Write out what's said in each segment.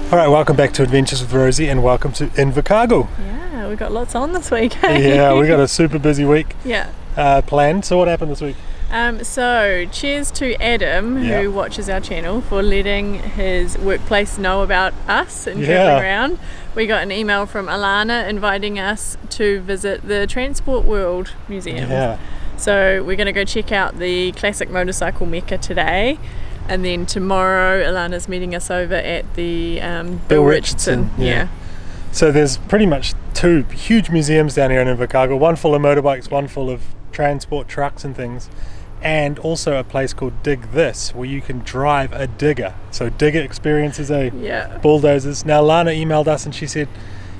Alright, welcome back to Adventures with Rosie and welcome to Invercargill. Yeah, we got lots on this week. Yeah, we got a super busy week Yeah. planned. So what happened this week? So cheers to Adam, who watches our channel, for letting his workplace know about us and travelling around. We got an email from Alana inviting us to visit the Transport World Museum. Yeah. So we're going to go check out the classic Motorcycle Mecca today. And then tomorrow, Alana's meeting us over at the Bill Richardson. Yeah. So there's pretty much two huge museums down here in Invercargill, one full of motorbikes, one full of transport trucks and things, and also a place called DigThis where you can drive a digger. So digger experiences bulldozers. Now Lana emailed us and she said,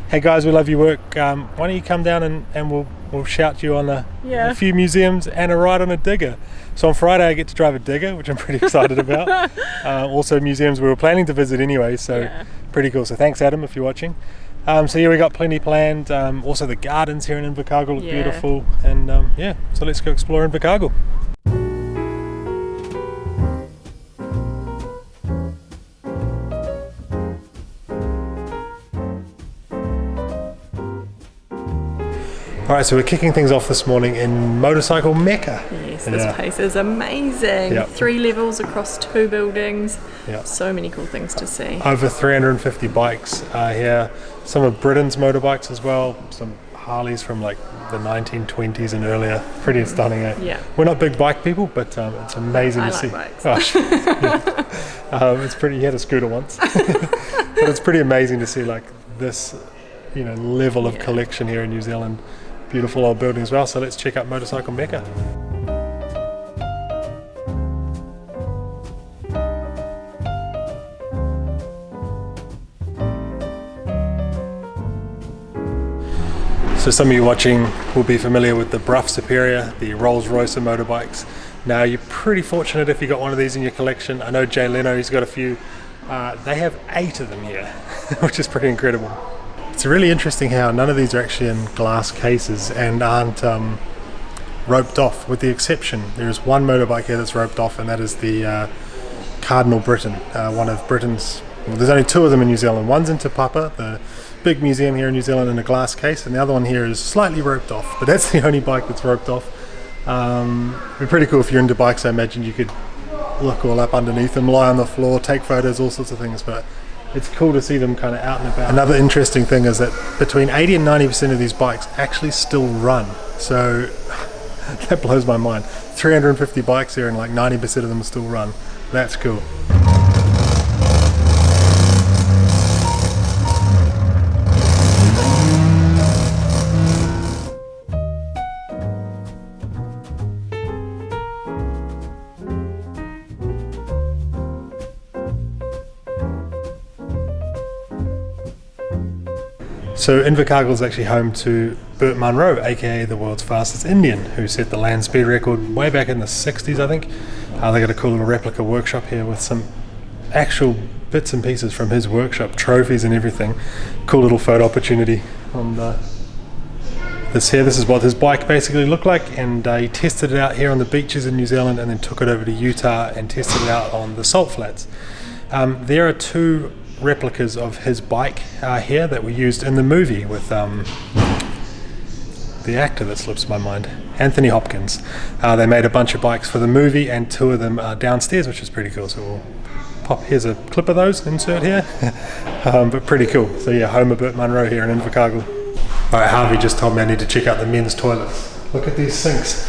hey guys, we love your work, why don't you come down and we'll shout you on a few museums and a ride on a digger. So on Friday I get to drive a digger, which I'm pretty excited about. Also museums we were planning to visit anyway, so pretty cool. So thanks Adam if you're watching. So yeah, we got plenty planned. Also the gardens here in Invercargill look beautiful, and so let's go explore Invercargill. Alright, so we're kicking things off this morning in Motorcycle Mecca. Yes, this place is amazing. Yep. 3 levels across 2 buildings. Yep. So many cool things to see. Over 350 bikes here. Some of Britain's motorbikes as well. Some Harleys from like the 1920s and earlier. Pretty stunning, eh? Yeah. We're not big bike people, but it's amazing to see. Bikes. It's pretty. He had a scooter once, but it's pretty amazing to see like this, level of collection here in New Zealand. Beautiful old building as well. So let's check out Motorcycle Mecca. So some of you watching will be familiar with the Brough Superior, the Rolls-Royce of motorbikes. Now you're pretty fortunate if you got one of these in your collection. I know Jay Leno, he's got a few. They have 8 of them here, which is pretty incredible. It's really interesting how none of these are actually in glass cases and aren't roped off, with the exception. There's one motorbike here that's roped off, and that is the Cardinal Britain, one of Britain's. Well, there's only 2 of them in New Zealand. One's in Te Papa, the big museum here in New Zealand, in a glass case, and the other one here is slightly roped off, but that's the only bike that's roped off. It'd be pretty cool if you're into bikes. I imagine you could look all up underneath them, lie on the floor, take photos, all sorts of things, but it's cool to see them kind of out and about. Another interesting thing is that between 80 and 90% of these bikes actually still run. So that blows my mind. 350 bikes here and like 90% of them still run. That's cool. So Invercargill is actually home to Burt Munro, aka the world's fastest Indian, who set the land speed record way back in the 60s, I think. They got a cool little replica workshop here with some actual bits and pieces from his workshop, trophies and everything. Cool little photo opportunity on this here. This is what his bike basically looked like, and he tested it out here on the beaches in New Zealand and then took it over to Utah and tested it out on the salt flats. There are 2 replicas of his bike here that were used in the movie with the actor that slips my mind, Anthony Hopkins. They made a bunch of bikes for the movie, and 2 of them are downstairs, which is pretty cool. So we'll pop, here's a clip of those, insert here. But pretty cool. So yeah, home of Burt Munro here in Invercargill. Alright, Harvey just told me I need to check out the men's toilets. Look at these sinks.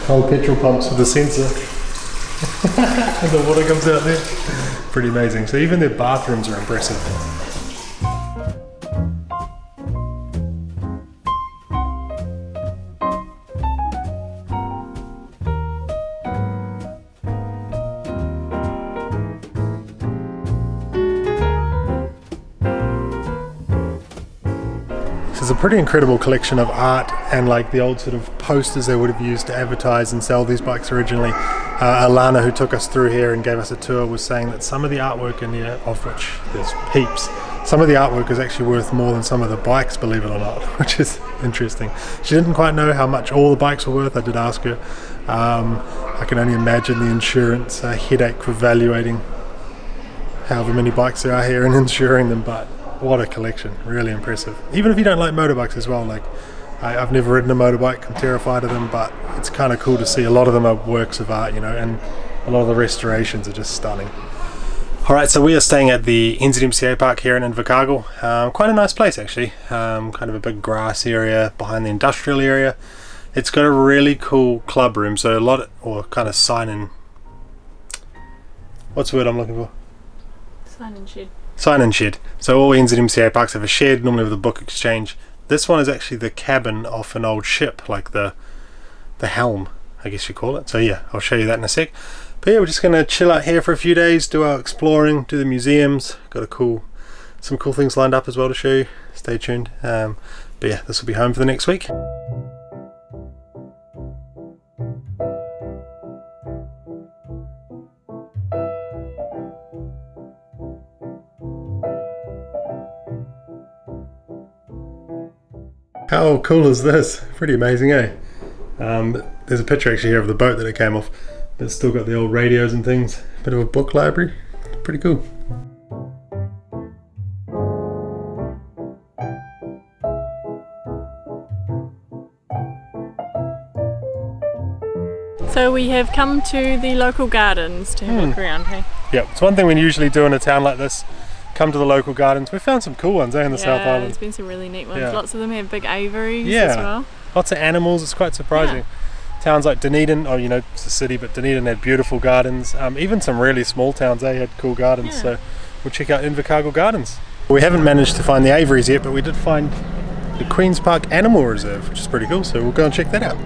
Old petrol pumps with a sensor. And the water comes out there. Pretty amazing. So even their bathrooms are impressive. It's a pretty incredible collection of art and like the old sort of posters they would have used to advertise and sell these bikes originally. Alana, who took us through here and gave us a tour, was saying that some of the artwork in here, of which there's heaps, some of the artwork is actually worth more than some of the bikes, believe it or not, which is interesting. She didn't quite know how much all the bikes were worth. I did ask her. I can only imagine the insurance headache for valuating however many bikes there are here and insuring them, but what a collection, really impressive. Even if you don't like motorbikes as well, like I've never ridden a motorbike, I'm terrified of them, but it's kind of cool to see. A lot of them are works of art, you know, and a lot of the restorations are just stunning. Alright, so we are staying at the NZMCA park here in Invercargill. Quite a nice place actually, kind of a big grass area behind the industrial area. It's got a really cool club room, so a lot of, or kind of sign-in, what's the word I'm looking for? Sign-in shed. Sign-in shed. So all NZMCA parks have a shed, normally with a book exchange. This one is actually the cabin of an old ship, like the helm, I guess you call it. So yeah, I'll show you that in a sec. But yeah, we're just gonna chill out here for a few days, do our exploring, do the museums. Got some cool things lined up as well to show you. Stay tuned. But yeah, this will be home for the next week. How cool is this? Pretty amazing, eh? There's a picture actually here of the boat that it came off. But it's still got the old radios and things. Bit of a book library. Pretty cool. So we have come to the local gardens to have a look around, hey? Yeah, it's one thing we usually do in a town like this. Come to the local gardens. We found some cool ones, in the South Island. There's been some really neat ones. Yeah. Lots of them have big aviaries as well. Lots of animals. It's quite surprising. Towns like Dunedin, you know, it's a city, but Dunedin had beautiful gardens. Even some really small towns, they had cool gardens. So we'll check out Invercargill Gardens. We haven't managed to find the aviaries yet, but we did find the Queen's Park Animal Reserve, which is pretty cool. So we'll go and check that out.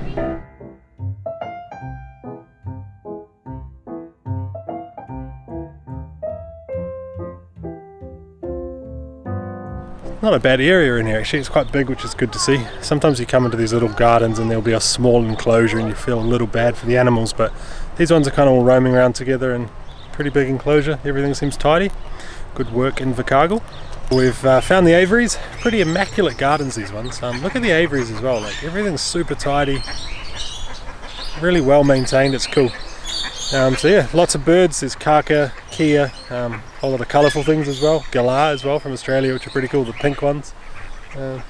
Not a bad area in here actually, it's quite big, which is good to see. Sometimes you come into these little gardens and there'll be a small enclosure and you feel a little bad for the animals, but these ones are kind of all roaming around together and pretty big enclosure. Everything seems tidy. Good work, Invercargill. We've found the aviaries. Pretty immaculate gardens, these ones. Look at the aviaries as well, like everything's super tidy, really well maintained. It's cool. So yeah, lots of birds. There's kaka, kia, a whole lot of colourful things as well. Galah as well from Australia, which are pretty cool, the pink ones. Yeah,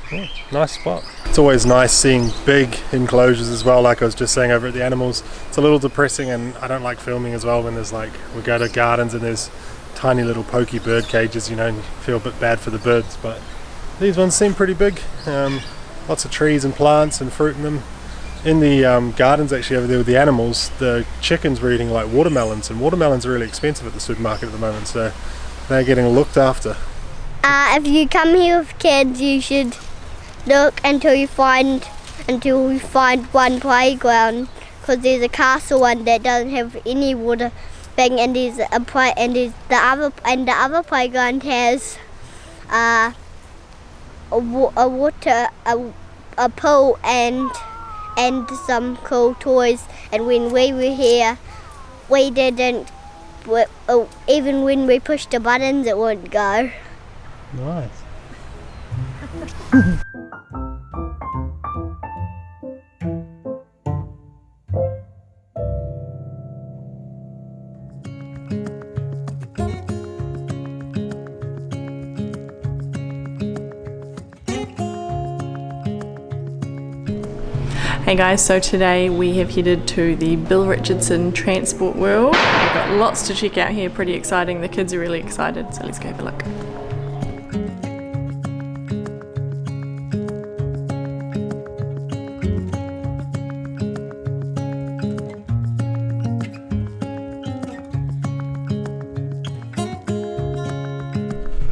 nice spot. It's always nice seeing big enclosures as well, like I was just saying over at the animals. It's a little depressing, and I don't like filming as well when there's like, we go to gardens and there's tiny little pokey bird cages, you know, and you feel a bit bad for the birds, but these ones seem pretty big. Lots of trees and plants and fruit in them. In the gardens actually over there with the animals, the chickens were eating like watermelons, and watermelons are really expensive at the supermarket at the moment, so they're getting looked after. If you come here with kids, you should look until we find one playground, because there's a castle one that doesn't have any water thing, and the other playground has a pool and some cool toys. And when we were here, we didn't, even when we pushed the buttons, it wouldn't go. Nice. Hey guys, so today we have headed to the Bill Richardson Transport World. We've got lots to check out here, pretty exciting. The kids are really excited, so let's go have a look.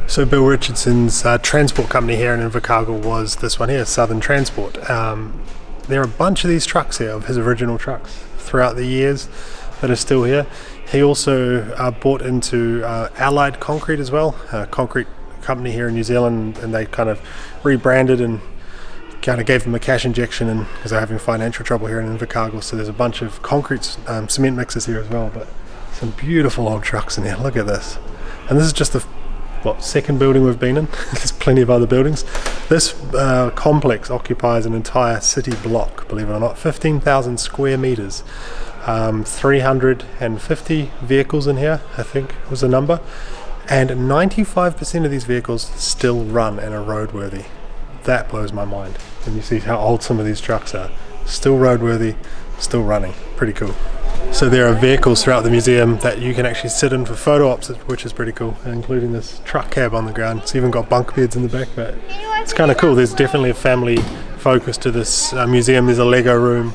So Bill Richardson's transport company here in Invercargill was this one here, Southern Transport. There are a bunch of these trucks here, of his original trucks, throughout the years that are still here. He also bought into Allied Concrete as well, a concrete company here in New Zealand, and they kind of rebranded and kind of gave them a cash injection, and because they're having financial trouble here in Invercargill. So there's a bunch of concrete cement mixers here as well, but some beautiful old trucks in here. Look at this. And this is just the second building we've been in. There's plenty of other buildings. This complex occupies an entire city block, believe it or not, 15,000 square meters. 350 vehicles in here, I think was the number. And 95% of these vehicles still run and are roadworthy. That blows my mind. And you see how old some of these trucks are. Still roadworthy, still running. Pretty cool. So there are vehicles throughout the museum that you can actually sit in for photo ops, which is pretty cool, including this truck cab on the ground. It's even got bunk beds in the back, but it's kind of cool. There's definitely a family focus to this museum. There's a Lego room,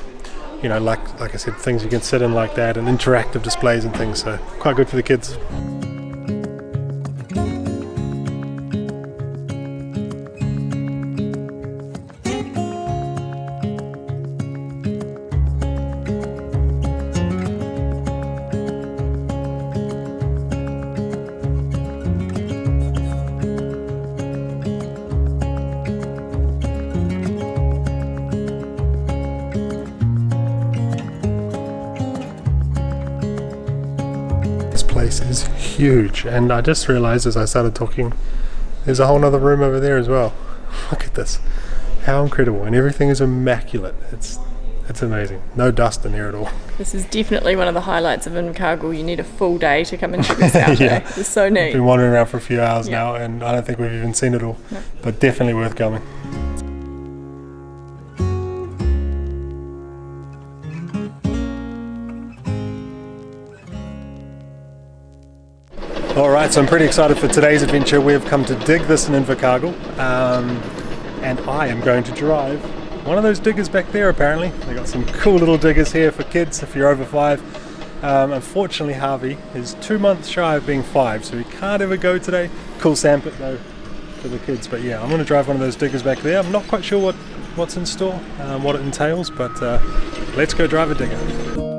you know, like I said, things you can sit in like that, and interactive displays and things, so quite good for the kids. Place is huge, and I just realized as I started talking there's a whole nother room over there as well. Look at this, how incredible, and everything is immaculate. It's amazing. No dust in here at all. This is definitely one of the highlights of Invercargill. You need a full day to come and check this out. Yeah. It's so neat. We've been wandering around for a few hours now, and I don't think we've even seen it all. No. But definitely worth coming. Alright, so I'm pretty excited for today's adventure. We've come to DigThis in Invercargill, and I am going to drive one of those diggers back there apparently. They got some cool little diggers here for kids if you're over 5. Unfortunately Harvey is 2 months shy of being 5, so he can't ever go today. Cool sandpit though for the kids, but yeah, I'm going to drive one of those diggers back there. I'm not quite sure what's in store, what it entails, but let's go drive a digger.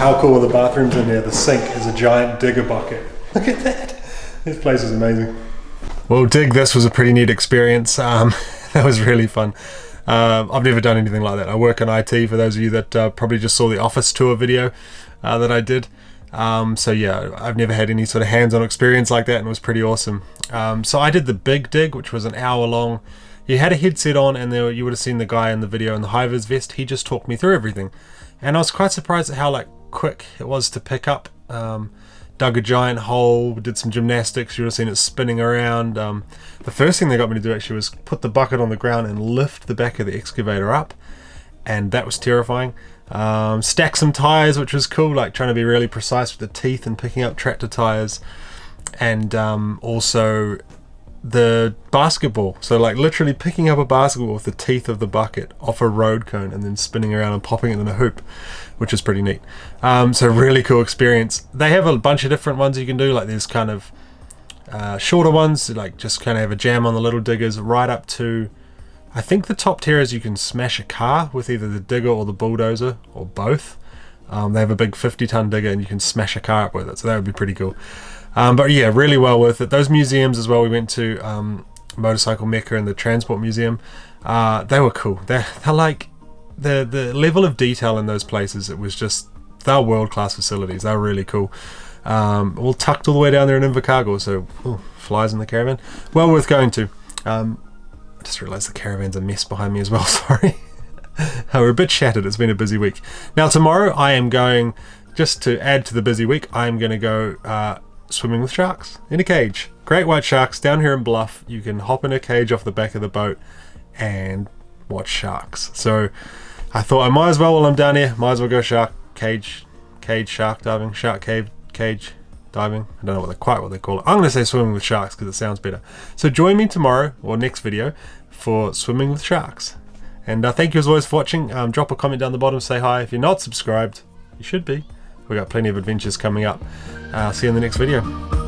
How cool are the bathrooms in there? The sink is a giant digger bucket. Look at that. This place is amazing. Well, DigThis was a pretty neat experience. That was really fun. I've never done anything like that. I work in IT, for those of you that probably just saw the office tour video that I did. So yeah, I've never had any sort of hands-on experience like that, and it was pretty awesome. So I did the big dig, which was an hour long. You had a headset on, and there you would have seen the guy in the video in the high-vis vest. He just talked me through everything. And I was quite surprised at how quick it was to pick up. Dug a giant hole, did some gymnastics. You would have seen it spinning around. The first thing they got me to do actually was put the bucket on the ground and lift the back of the excavator up, and that was terrifying. Stack some tires, which was cool, trying to be really precise with the teeth and picking up tractor tires, and also the basketball. So literally picking up a basketball with the teeth of the bucket off a road cone and then spinning around and popping it in a hoop, which is pretty neat. So really cool experience. They have a bunch of different ones you can do. There's kind of shorter ones, just kind of have a jam on the little diggers, right up to, I think the top tier is you can smash a car with either the digger or the bulldozer or both. They have a big 50-ton digger and you can smash a car up with it, so that would be pretty cool. But yeah, really well worth it. Those museums as well, we went to Motorcycle Mecca and the Transport Museum. They were cool. They're the level of detail in those places, it was just, they're world-class facilities. They're really cool. All tucked all the way down there in Invercargill, so flies in the caravan. Well worth going to. I just realised the caravan's a mess behind me as well, sorry. We're a bit shattered, it's been a busy week. Now tomorrow I am going, just to add to the busy week, I am going to go swimming with sharks in a cage. Great white sharks down here in Bluff. You can hop in a cage off the back of the boat and watch sharks. So I thought I might as well, while I'm down here, might as well go shark cage shark diving, shark cage diving. I don't know quite what they call it. I'm going to say swimming with sharks because it sounds better. So join me tomorrow or next video for swimming with sharks. And thank you as always for watching. Drop a comment down the bottom, say hi. If you're not subscribed, you should be. We've got plenty of adventures coming up. I'll see you in the next video.